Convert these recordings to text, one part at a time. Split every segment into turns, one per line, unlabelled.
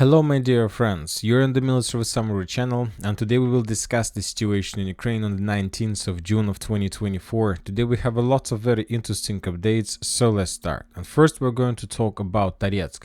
Hello my dear friends, you're in the Military Summary channel, and today we will discuss the situation in Ukraine on the 19th of June of 2024. Today we have a lot of very interesting updates, so let's start. And first we're going to talk about Toretsk,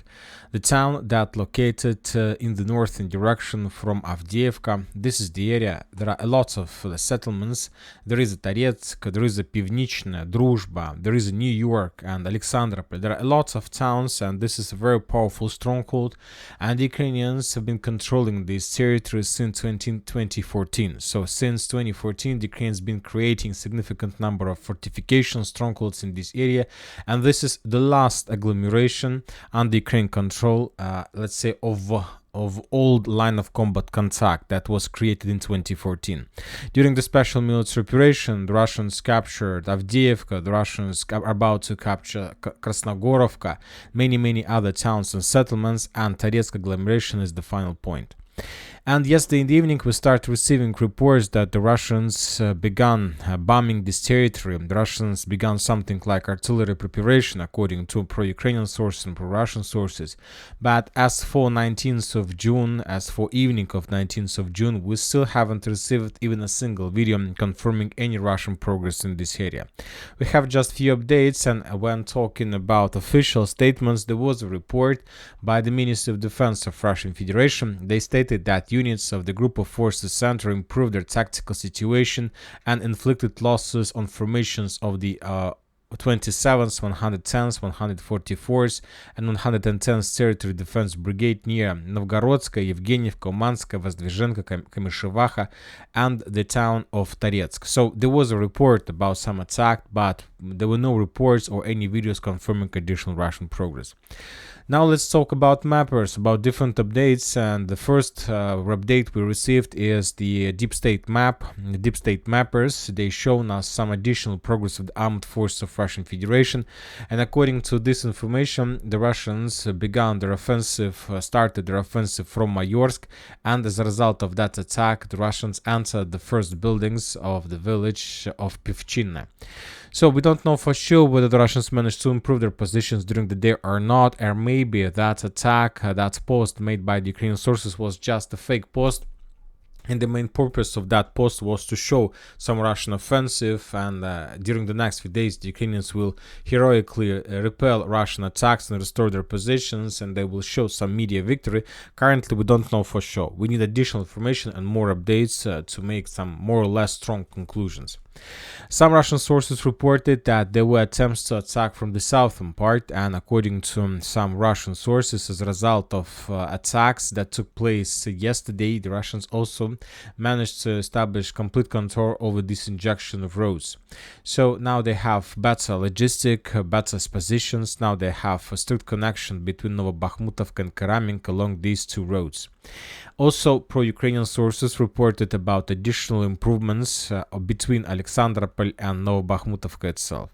the town that located in the northern direction from Avdiivka. This is the area. There are a lot of settlements. There is a Toretsk, there is a Pivnichne, Druzhba, there is a New York and Alexandropol. There are lots of towns, and this is a very powerful stronghold, and the Ukrainians have been controlling these territories since 2014. So since 2014, the Ukrainians have been creating significant number of fortification strongholds in this area, and this is the last agglomeration under Ukraine control, let's say, of old line of combat contact that was created in 2014. During the special military operation, the Russians captured Avdiivka, the Russians are about to capture Krasnogorovka, many other towns and settlements, and Toretsk agglomeration is the final point. And yesterday in the evening, we started receiving reports that the Russians began bombing this territory. The Russians began something like artillery preparation, according to pro-Ukrainian sources and pro-Russian sources. But as for 19th of June, as for evening of 19th of June, we still haven't received even a single video confirming any Russian progress in this area. We have just few updates, and when talking about official statements, there was a report by the Ministry of Defense of Russian Federation. They stated that units of the group of forces center improved their tactical situation and inflicted losses on formations of the 27th, 110th, 144th, and 110th Territory Defense Brigade near Novgorodska, Yevgenivka, Umanska, Vozdvizhenka, Kamyshevacha, and the town of Toretsk. So there was a report about some attack, but there were no reports or any videos confirming additional Russian progress. Now let's talk about mappers, about different updates, and the first update we received is the deep state map. The deep state mappers, they shown us some additional progress of the armed forces of Russian Federation, and according to this information, the Russians began their offensive, started their offensive from Mayorsk, and as a result of that attack, the Russians entered the first buildings of the village of Pivchine. So we don't know for sure whether the Russians managed to improve their positions during the day or not, or maybe that attack, that post made by the Ukrainian sources was just a fake post. And the main purpose of that post was to show some Russian offensive, and during the next few days, the Ukrainians will heroically repel Russian attacks and restore their positions, and they will show some media victory. Currently, we don't know for sure. We need additional information and more updates to make some more or less strong conclusions. Some Russian sources reported that there were attempts to attack from the southern part, and according to some Russian sources, as a result of attacks that took place yesterday, the Russians also managed to establish complete control over this injection of roads. So now they have better logistic, better positions. Now they have a strict connection between Novobakhmutovka and Karaminka along these two roads. Also, pro-Ukrainian sources reported about additional improvements between Alexandropol and Novobakhmutovka itself.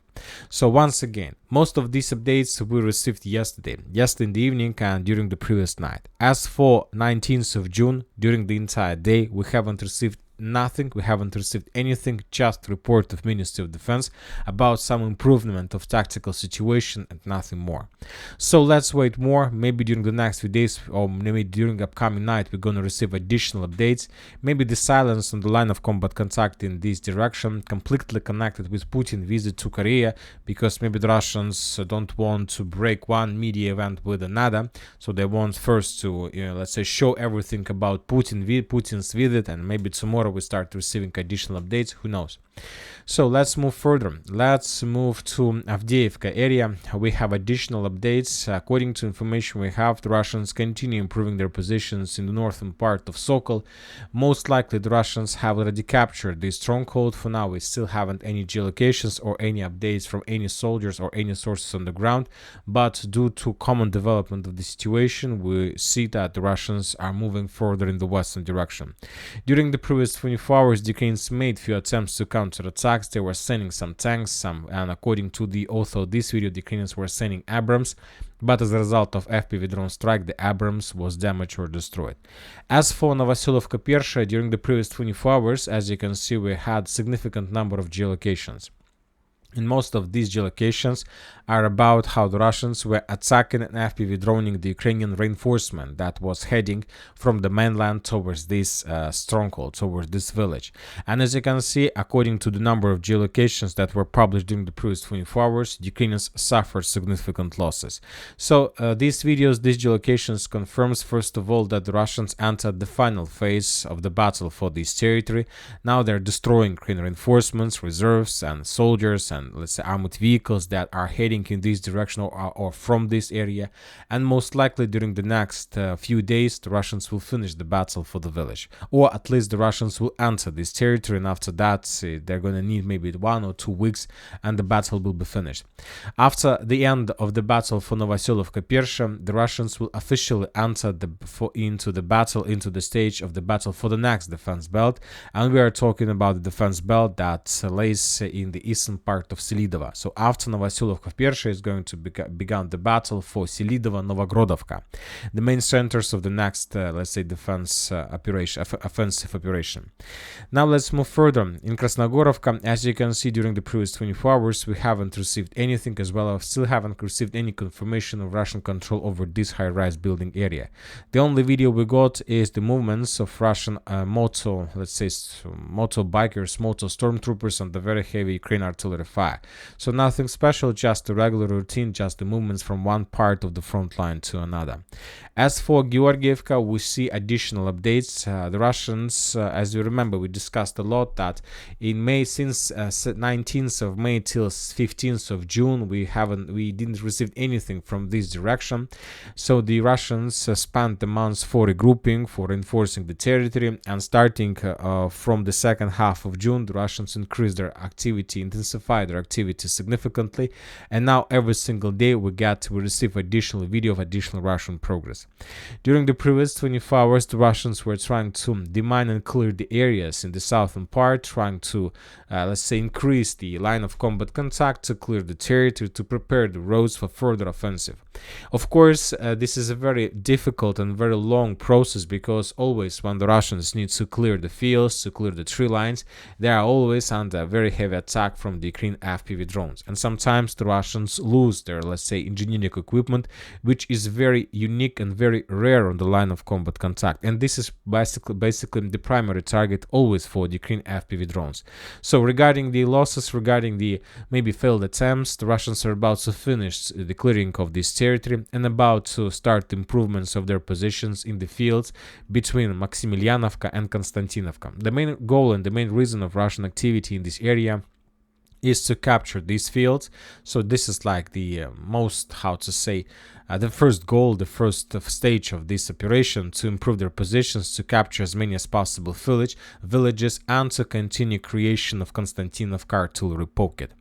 So once again, most of these updates we received yesterday in the evening and during the previous night. As for 19th of June, during the entire day, we haven't received nothing, we haven't received anything, just report of Ministry of Defense about some improvement of tactical situation and nothing more. So let's wait more. Maybe during the next few days, or maybe during upcoming night, we're going to receive additional updates. Maybe the silence on the line of combat contact in this direction completely connected with Putin's visit to Korea, because maybe the Russians don't want to break one media event with another, so they want first to, let's say, show everything about Putin's visit, and maybe tomorrow we start receiving additional updates, who knows. So let's move further. Let's move to Avdiivka area. We have additional updates. According to information we have, the Russians continue improving their positions in the northern part of Sokol. Most likely the Russians have already captured this stronghold. For now, we still haven't any geolocations or any updates from any soldiers or any sources on the ground, but due to common development of the situation, we see that the Russians are moving further in the western direction. During the previous 24 hours, the Ukrainians made few attempts to counterattack. They were sending some tanks, and according to the author of this video, the Ukrainians were sending Abrams, but as a result of FPV drone strike, the Abrams was damaged or destroyed. As for Novosilovka Persha, during the previous 24 hours, as you can see, we had significant number of geolocations. And most of these geolocations are about how the Russians were attacking and FPV droning the Ukrainian reinforcement that was heading from the mainland towards this stronghold, towards this village. And as you can see, according to the number of geolocations that were published during the previous 24 hours, the Ukrainians suffered significant losses. So these videos, these geolocations confirms first of all that the Russians entered the final phase of the battle for this territory. Now they're destroying Ukrainian reinforcements, reserves, and soldiers, and let's say armored vehicles that are heading in this direction or from this area. And most likely during the next few days the Russians will finish the battle for the village, or at least the Russians will enter this territory, and after that they're going to need maybe 1 or 2 weeks and the battle will be finished. After the end of the battle for Novoselovka-Persha, the Russians will officially enter into the stage of the battle for the next defense belt, and we are talking about the defense belt that lays in the eastern part of Selidova. So after Novoselovka-Persha is going to begin the battle for Selidova-Novogrodovka, the main centers of the next, let's say, offensive operation. Now let's move further. In Krasnogorovka, as you can see, during the previous 24 hours, we haven't received anything, as well as still haven't received any confirmation of Russian control over this high-rise building area. The only video we got is the movements of Russian motorbikers, moto stormtroopers, and the very heavy Ukrainian artillery fire. So nothing special, just a regular routine, just the movements from one part of the front line to another. As for Georgievka, we see additional updates. The Russians, as you remember, we discussed a lot that in May, since 19th of May till 15th of June, we didn't receive anything from this direction. So the Russians spent the months for regrouping, for reinforcing the territory, and starting from the second half of June, the Russians increased their activity, intensified their activity significantly, and now every single day we receive additional video of additional Russian progress. During the previous 24 hours, the Russians were trying to demine and clear the areas in the southern part, trying to, let's say, increase the line of combat contact, to clear the territory, to prepare the roads for further offensive. Of course, this is a very difficult and very long process, because always when the Russians need to clear the fields, to clear the tree lines, they are always under very heavy attack from the Ukrainian FPV drones. And sometimes the Russians lose their, let's say, engineering equipment, which is very unique and very rare on the line of combat contact. And this is basically the primary target always for the Ukrainian FPV drones. So regarding the losses, regarding the maybe failed attempts, the Russians are about to finish the clearing of this territory and about to start improvements of their positions in the fields between Maximilianovka and Konstantinovka. The main goal and the main reason of Russian activity in this area is to capture these fields. So this is like the the first goal, the first stage of this operation, to improve their positions, to capture as many as possible villages, and to continue creation of Konstantinovka artillery pocket.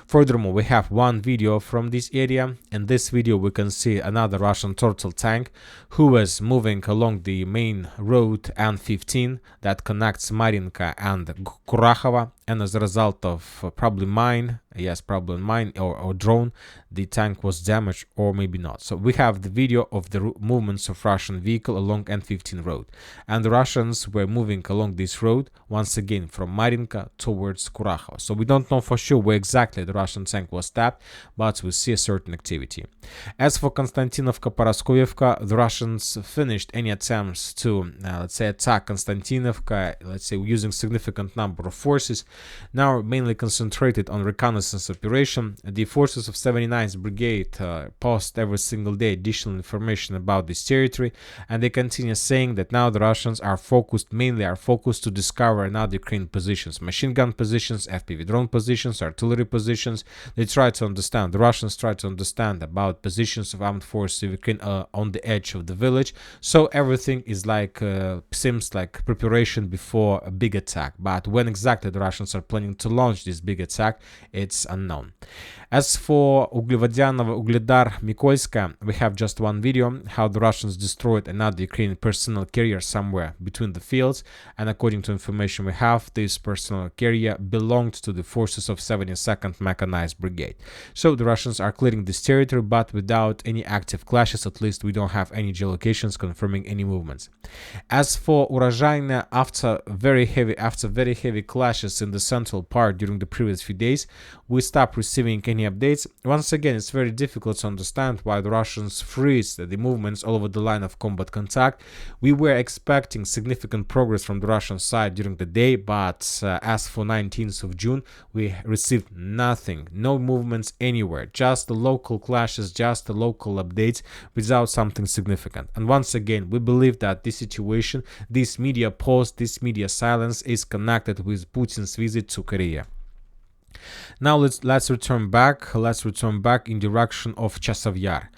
Furthermore, we have one video from this area. In this video we can see another Russian turtle tank who was moving along the main road N15 that connects Marinka and Kurakhove, and as a result of probably mine or drone, the tank was damaged, or maybe not. So we have the video of the movements of Russian vehicle along N15 road, and the Russians were moving along this road once again from Marinka towards Kurakhove. So we don't know for sure where exactly the Russian tank was tapped, but we see a certain activity. As for Konstantinovka-Paraskovievka, the Russians finished any attempts to let's say attack Konstantinovka, let's say using significant number of forces, now mainly concentrated on reconnaissance operation. The forces of 79th Brigade post every single day additional information about this territory, and they continue saying that now the Russians are focused to discover another Ukrainian positions, machine gun positions, FPV drone positions, artillery positions. The Russians try to understand about positions of armed forces of Ukraine on the edge of the village. So everything is seems like preparation before a big attack, but when exactly the Russians are planning to launch this big attack, it's unknown. As for Uglevodianovo, Ugledar, Mykolaiska, we have just one video how the Russians destroyed another Ukrainian personnel carrier somewhere between the fields, and according to information we have, this personnel carrier belonged to the forces of 72nd Mechanized Brigade. So the Russians are clearing this territory, but without any active clashes. At least we don't have any geolocations confirming any movements. As for Urozhaine, after very heavy clashes in the central part during the previous few days, we stop receiving any updates. Once again, it's very difficult to understand why the Russians freeze the movements all over the line of combat contact. We were expecting significant progress from the Russian side during the day, but as for 19th of June, we received nothing, no movements anywhere, just the local clashes, just the local updates without something significant. And once again, we believe that this situation, this media pause, this media silence is connected with Putin's visit to Korea. Now let's return back. Let's return back in direction of Chasiv Yar.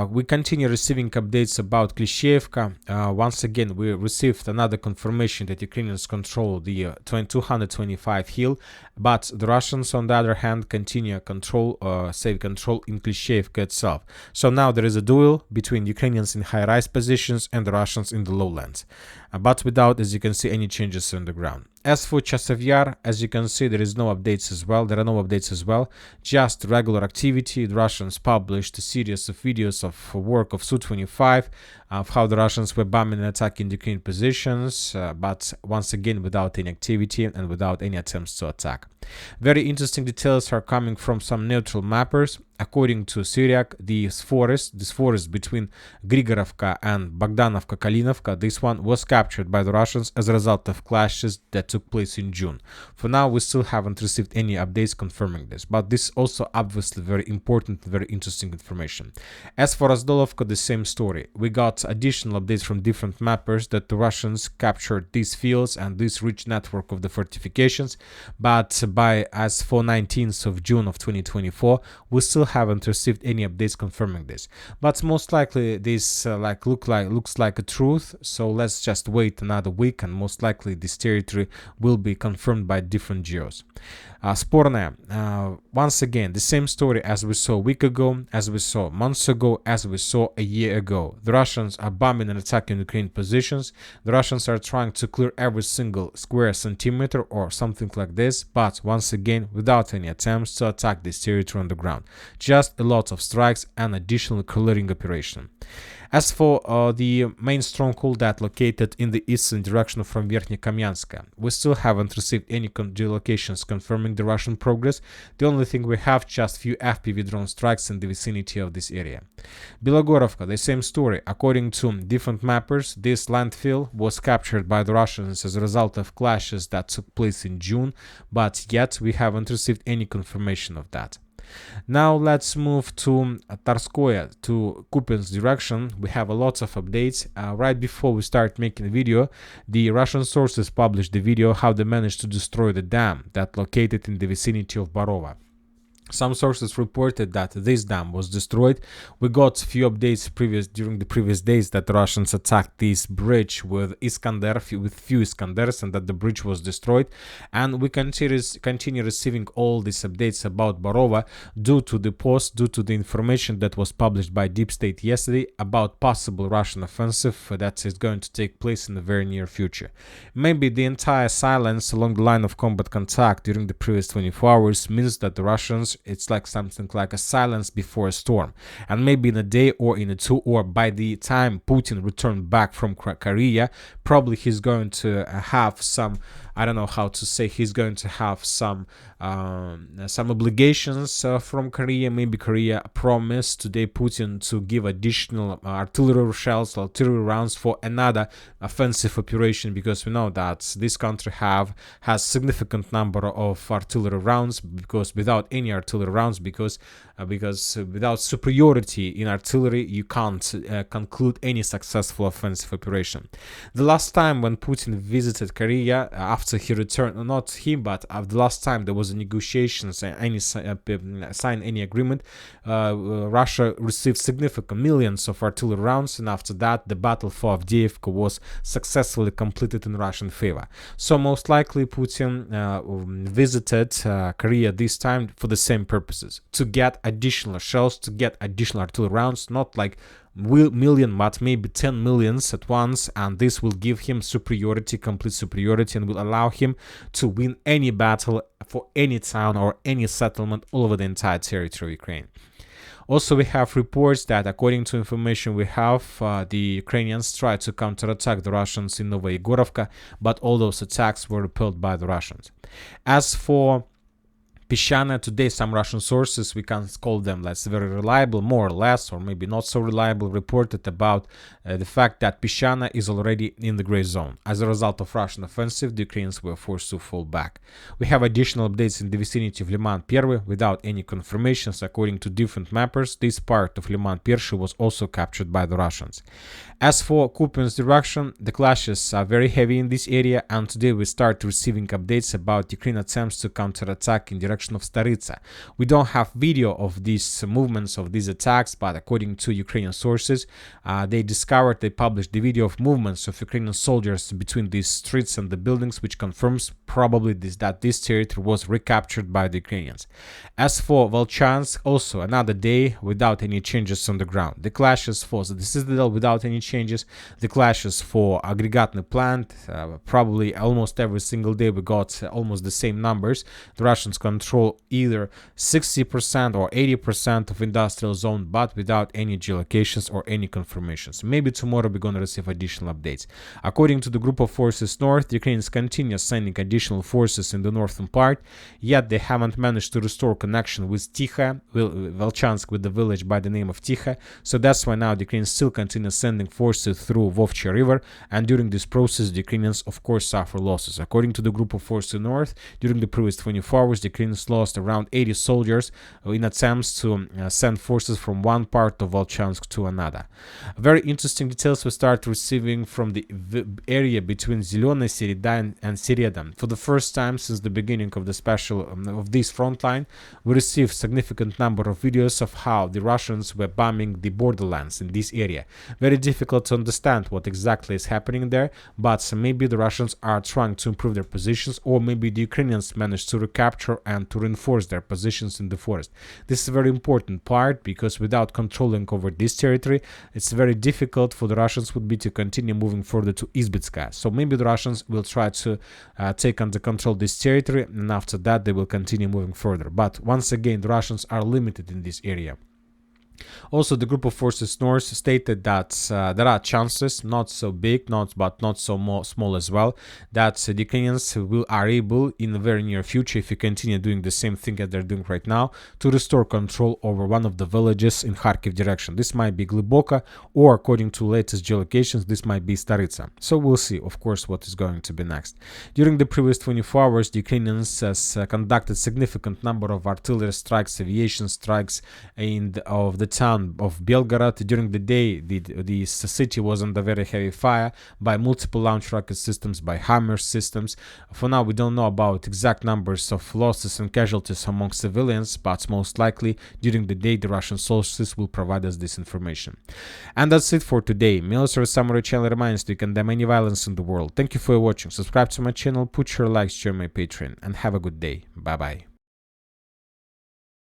We continue receiving updates about Klishchiivka. Once again, we received another confirmation that Ukrainians control the 225 hill, but the Russians, on the other hand, continue control in Klishchiivka itself. So now there is a duel between Ukrainians in high-rise positions and the Russians in the lowlands, but without, as you can see, any changes on the ground. As for Chasiv Yar, as you can see, there are no updates as well, just regular activity. The Russians published a series of videos of work of Su-25, of how the Russians were bombing and attacking Ukrainian positions, but once again without any activity and without any attempts to attack. Very interesting details are coming from some neutral mappers. According to Syriac, this forest between Grigorovka and Bogdanovka-Kalinovka, this one was captured by the Russians as a result of clashes that took place in June. For now, we still haven't received any updates confirming this, but this is also obviously very important, very interesting information. As for Azdolovka, the same story. We got additional updates from different mappers that the Russians captured these fields and this rich network of the fortifications, but as for 19th of June of 2024, we still haven't received any updates confirming this. But most likely this looks like a truth, so let's just wait another week, and most likely this territory will be confirmed by different geos. Sporne, once again, the same story as we saw a week ago, as we saw months ago, as we saw a year ago. The Russians are bombing and attacking Ukrainian positions. The Russians are trying to clear every single square centimeter or something like this, but once again, without any attempts to attack this territory on the ground. Just a lot of strikes and additional clearing operation. As for the main stronghold that located in the eastern direction from Verkhnye-Kamyanska, we still haven't received any geolocations confirming the Russian progress. The only thing we have just few FPV drone strikes in the vicinity of this area. Bilogorovka, the same story. According to different mappers, this landfill was captured by the Russians as a result of clashes that took place in June, but yet we haven't received any confirmation of that. Now let's move to Tarskoye, to Kupiansk direction. We have a lot of updates. Right before we start making the video, the Russian sources published the video how they managed to destroy the dam that located in the vicinity of Barova. Some sources reported that this dam was destroyed. We got few updates during the previous days that the Russians attacked this bridge with few Iskanders, and that the bridge was destroyed. And we continue receiving all these updates about Barova due to the information that was published by Deep State yesterday about possible Russian offensive that is going to take place in the very near future. Maybe the entire silence along the line of combat contact during the previous 24 hours means that the Russians, it's like something like a silence before a storm, and maybe in a day or in a two, or by the time Putin returned back from Korea, probably he's going to have some, I don't know how to say, he's going to have some obligations from Korea. Maybe Korea promised today Putin to give additional artillery shells, artillery rounds for another offensive operation, because we know that this country has significant number of artillery rounds, because without any artillery rounds, because without superiority in artillery, you can't conclude any successful offensive operation. The last time when Putin visited Korea, after he returned, not him, but the last time there was a negotiations and sign any agreement, Russia received significant millions of artillery rounds, and after that the battle for Avdiivka was successfully completed in Russian favor. So most likely Putin visited Korea this time for the same purposes, to get additional shells, to get additional artillery rounds, not like million, but maybe 10 millions at once, and this will give him superiority, complete superiority, and will allow him to win any battle for any town or any settlement all over the entire territory of Ukraine. Also, we have reports that, according to information we have, the Ukrainians tried to counterattack the Russians in Novoyegorovka, but all those attacks were repelled by the Russians. As for Peshana. Today, some Russian sources, we can call them less very reliable, more or less, or maybe not so reliable, reported about the fact that Peshana is already in the gray zone. As a result of Russian offensive, the Ukrainians were forced to fall back. We have additional updates in the vicinity of Liman Perwy without any confirmations. According to different mappers, this part of Liman Perszy was also captured by the Russians. As for Kupiansk direction, the clashes are very heavy in this area, and today we start receiving updates about Ukraine attempts to counterattack in direction of Staritsa. We don't have video of these movements, of these attacks, but according to Ukrainian sources, they published the video of movements of Ukrainian soldiers between these streets and the buildings, which confirms probably that this territory was recaptured by the Ukrainians. As for Volchansk, also another day without any changes on the ground. The clashes for the citadel without any changes. The clashes for Aggregatny plant, probably almost every single day we got almost the same numbers. The Russians control either 60% or 80% of industrial zone, but without any geolocations or any confirmations. Maybe tomorrow we're going to receive additional updates. According to the group of forces north, the Ukrainians continue sending additional forces in the northern part, yet they haven't managed to restore connection with Tikha, Volchansk, with the village by the name of Tikha. So that's why now the Ukrainians still continue sending forces through Vovcha River, and during this process the Ukrainians of course suffer losses. According to the group of forces north, during the previous 24 hours the Ukrainians lost around 80 soldiers in attempts to send forces from one part of Volchansk to another. Very interesting details we start receiving from the area between Zeleny Sereda and Sereda. For the first time since the beginning of the of this front line, we received significant number of videos of how the Russians were bombing the borderlands in this area. Very difficult to understand what exactly is happening there, but maybe the Russians are trying to improve their positions, or maybe the Ukrainians managed to recapture and to reinforce their positions in the forest. This is a very important part, because without controlling over this territory, it's very difficult for the Russians would be to continue moving further to Izbitska. So maybe the Russians will try to take under control this territory, and after that they will continue moving further. But once again, the Russians are limited in this area. Also, the group of forces north stated that there are chances, not so big, but not so small as well, that the Ukrainians are able in the very near future, if you continue doing the same thing that they're doing right now, to restore control over one of the villages in Kharkiv direction. This might be Gliboka, or according to latest geolocations, this might be Staritsa. So we'll see, of course, what is going to be next. During the previous 24 hours, the Ukrainians conducted significant number of artillery strikes, aviation strikes of the town of Belgorod. During the day, the city was under very heavy fire by multiple launch rocket systems, by HIMARS systems. For now, we don't know about exact numbers of losses and casualties among civilians, but most likely during the day the Russian sources will provide us this information. And that's it for today. Military Summary channel reminds you can condemn any violence in the world. Thank you for watching. Subscribe to my channel, put your likes, share my Patreon, and have a good day. Bye bye.